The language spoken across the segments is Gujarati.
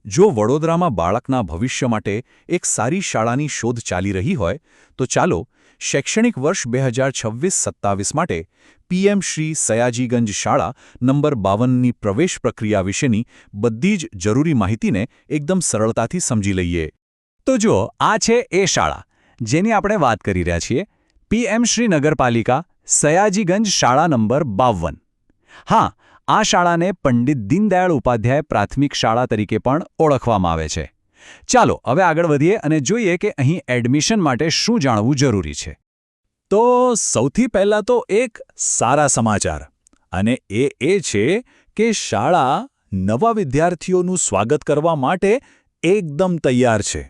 જો વડોદરામાં બાળકના ભવિષ્ય માટે એક સારી શાળાની શોધ ચાલી રહી હોય તો ચાલો શૈક્ષણિક વર્ષ 2026-27 માટે પીએમ શ્રી સયાજીગંજ શાળા નંબર 52ની પ્રવેશ પ્રક્રિયા વિશેની બધી જ જરૂરી માહિતીને એકદમ સરળતાથી સમજી લઈએ. તો જુઓ, આ છે એ શાળા જેની આપણે વાત કરી રહ્યા છીએ, પીએમ શ્રી નગરપાલિકા સયાજીગંજ શાળા નંબર 52. હા, આ શાળાને પંડિત દીનદયાળ ઉપાધ્યાય પ્રાથમિક શાળા તરીકે પણ ઓળખવામાં આવે છે. ચાલો હવે આગળ વધીએ અને જોઈએ કે અહીં એડમિશન માટે શું જાણવું જરૂરી છે. તો સૌથી પહેલાં તો એક સારા સમાચાર, અને એ છે કે શાળા નવા વિદ્યાર્થીઓનું સ્વાગત કરવા માટે એકદમ તૈયાર છે.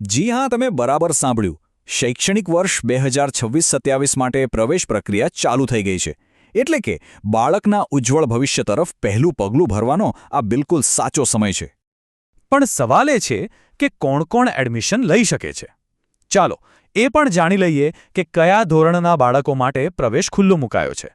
જી હા, તમે બરાબર સાંભળ્યું. શૈક્ષણિક વર્ષ 2026-27 માટે પ્રવેશ પ્રક્રિયા ચાલુ થઈ ગઈ છે. એટલે કે બાળકના ઉજ્જવળ ભવિષ્ય તરફ પહેલું પગલું ભરવાનો આ બિલકુલ સાચો સમય છે. પણ સવાલ એ છે કે કોણ કોણ એડમિશન લઈ શકે છે. ચાલો એ પણ જાણી લઈએ કે કયા ધોરણના બાળકો માટે પ્રવેશ ખુલ્લો મુકાયો છે.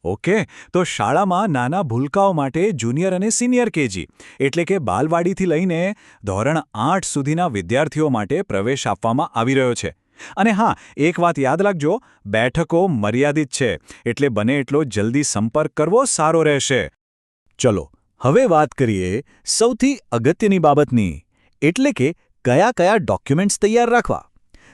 ઓકે, તો શાળામાં નાના ભૂલકાઓ માટે જુનિયર અને સિનિયર કેજી એટલે કે બાલવાડીથી લઈને ધોરણ 8 સુધીના વિદ્યાર્થીઓ માટે પ્રવેશ આપવામાં આવી રહ્યો છે. અને હા, એક વાત યાદ રાખજો, બેઠકો મર્યાદિત છે, એટલે બને એટલો જલ્દી સંપર્ક કરવો સારો રહેશે. ચલો હવે વાત કરીએ સૌથી અગત્યની બાબતની, એટલે કે કયા કયા ડોક્યુમેન્ટ્સ તૈયાર રાખવા.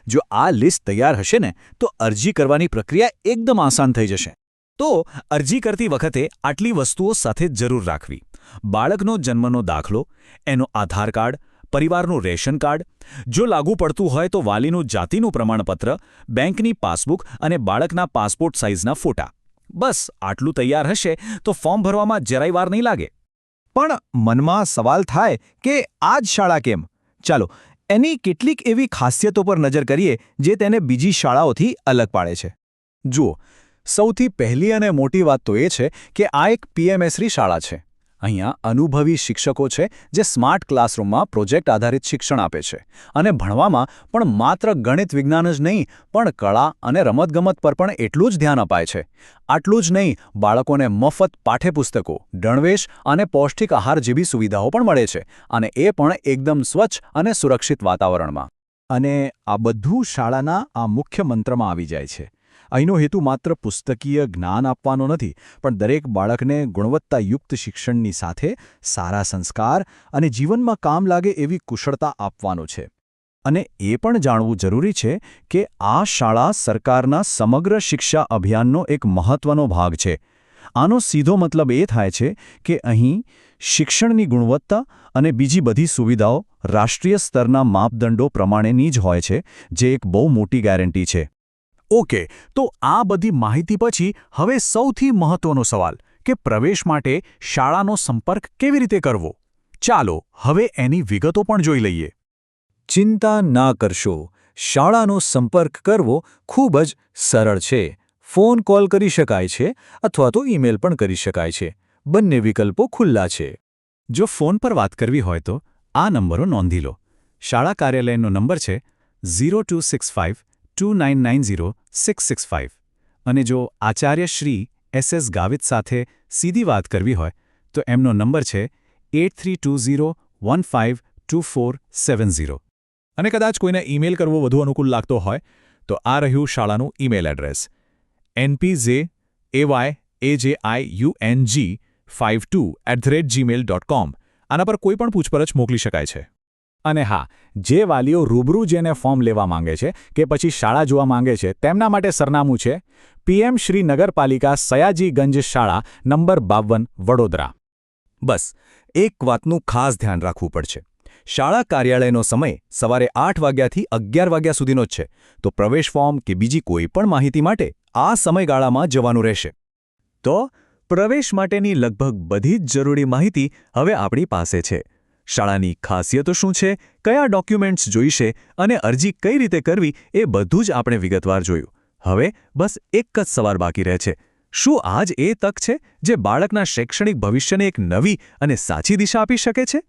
જો આ લિસ્ટ તૈયાર હશે ને તો અરજી કરવાની પ્રક્રિયા એકદમ આસાન થઈ જશે. તો અરજી કરતી વખતે આટલી વસ્તુઓ સાથે જરૂર રાખવી: બાળકનો જન્મનો દાખલો, એનો આધાર કાર્ડ, પરિવારનું રેશન કાર્ડ, જો લાગુ પડતું હોય તો વાલીનું જાતિનું પ્રમાણપત્ર, બેંકની પાસબુક અને બાળકના પાસપોર્ટ સાઇઝના ફોટા. બસ આટલું તૈયાર હશે તો ફોર્મ ભરવામાં જરાય વાર નહીં લાગે. પણ મનમાં સવાલ થાય કે આ જ શાળા કેમ? ચાલો એની કેટલીક એવી ખાસિયતો પર નજર કરીએ જે તેને બીજી શાળાઓથી અલગ પાડે છે. જુઓ, સૌથી પહેલી અને મોટી વાત તો એ છે કે આ એક પીએમએસરી શાળા છે. અહીંયા અનુભવી શિક્ષકો છે જે સ્માર્ટ ક્લાસરૂમમાં પ્રોજેક્ટ આધારિત શિક્ષણ આપે છે, અને ભણવામાં પણ માત્ર ગણિત વિજ્ઞાન જ નહીં પણ કળા અને રમતગમત પર પણ એટલું જ ધ્યાન અપાય છે. આટલું જ નહીં, બાળકોને મફત પાઠ્યપુસ્તકો, ગણવેશ અને પૌષ્ટિક આહાર જેવી સુવિધાઓ પણ મળે છે, અને એ પણ એકદમ સ્વચ્છ અને સુરક્ષિત વાતાવરણમાં. અને આ બધું શાળાના આ મુખ્ય મંત્રમાં આવી જાય છે. અહીંનો હેતુ માત્ર પુસ્તકીય જ્ઞાન આપવાનો નથી, પણ દરેક બાળકને ગુણવત્તાયુક્ત શિક્ષણની સાથે સારા સંસ્કાર અને જીવનમાં કામ લાગે એવી કુશળતા આપવાનો છે. અને એ પણ જાણવું જરૂરી છે કે આ શાળા સરકારના સમગ્ર શિક્ષા અભિયાનનો એક મહત્વનો ભાગ છે. આનો સીધો મતલબ એ થાય છે કે અહીં શિક્ષણની ગુણવત્તા અને બીજી બધી સુવિધાઓ રાષ્ટ્રીય સ્તરના માપદંડો પ્રમાણેની જ હોય છે, જે એક બહુ મોટી ગેરંટી છે. ઓકે, તો આ બધી માહિતી પછી હવે સૌથી મહત્વનો સવાલ કે પ્રવેશ માટે શાળાનો સંપર્ક કેવી રીતે કરવો. ચાલો હવે એની વિગતો પણ જોઈ લઈએ. ચિંતા ના કરશો, શાળાનો સંપર્ક કરવો ખૂબ જ સરળ છે. ફોન કોલ કરી શકાય છે અથવા તો ઈમેલ પણ કરી શકાય છે. બંને વિકલ્પો ખુલ્લા છે. જો ફોન પર વાત કરવી હોય તો આ નંબરો નોંધી લો. શાળા કાર્યાલયનો નંબર છે 02652990-665. અને જો આચાર્ય શ્રી એસ ગાવિત સાથે સીધી વાત કરવી હોય તો એમનો નંબર છે 8320152470. અને કદાચ કોઈને ઈમેલ કરવો વધુ અનુકૂળ લાગતો હોય તો આ રહ્યું શાળાનું ઈમેલ એડ્રેસ: npjayung52@gmail.com. આના પર કોઈ પણ પૂછપરછ મોકલી શકાય છે. અને હા, જે વાલીઓ રૂબરૂ જેને ફોર્મ લેવા માંગે છે કે પછી શાળા જોવા માંગે છે, તેમના માટે સરનામું છે પીએમ શ્રી નગરપાલિકા સયાજીગંજ શાળા નંબર 52, વડોદરા. બસ એક વાતનું ખાસ ધ્યાન રાખવું પડશે. શાળા કાર્યાલયનો સમય સવારે 8 વાગ્યાથી 11 વાગ્યા સુધીનો જ છે, તો પ્રવેશ ફોર્મ કે બીજી કોઈ પણ માહિતી માટે આ સમયગાળામાં જવાનું રહેશે. તો પ્રવેશ માટેની લગભગ બધી જ જરૂરી માહિતી હવે આપણી પાસે છે. શાળાની ખાસિયતો શું છે, કયા ડોક્યુમેન્ટ્સ જોઈશે અને અરજી કઈ રીતે કરવી એ બધું જ આપણે વિગતવાર જોયું. હવે બસ એક જ સવાલ બાકી રહે છે: શું આ જ એ તક છે જે બાળકના શૈક્ષણિક ભવિષ્યને એક નવી અને સાચી દિશા આપી શકે છે?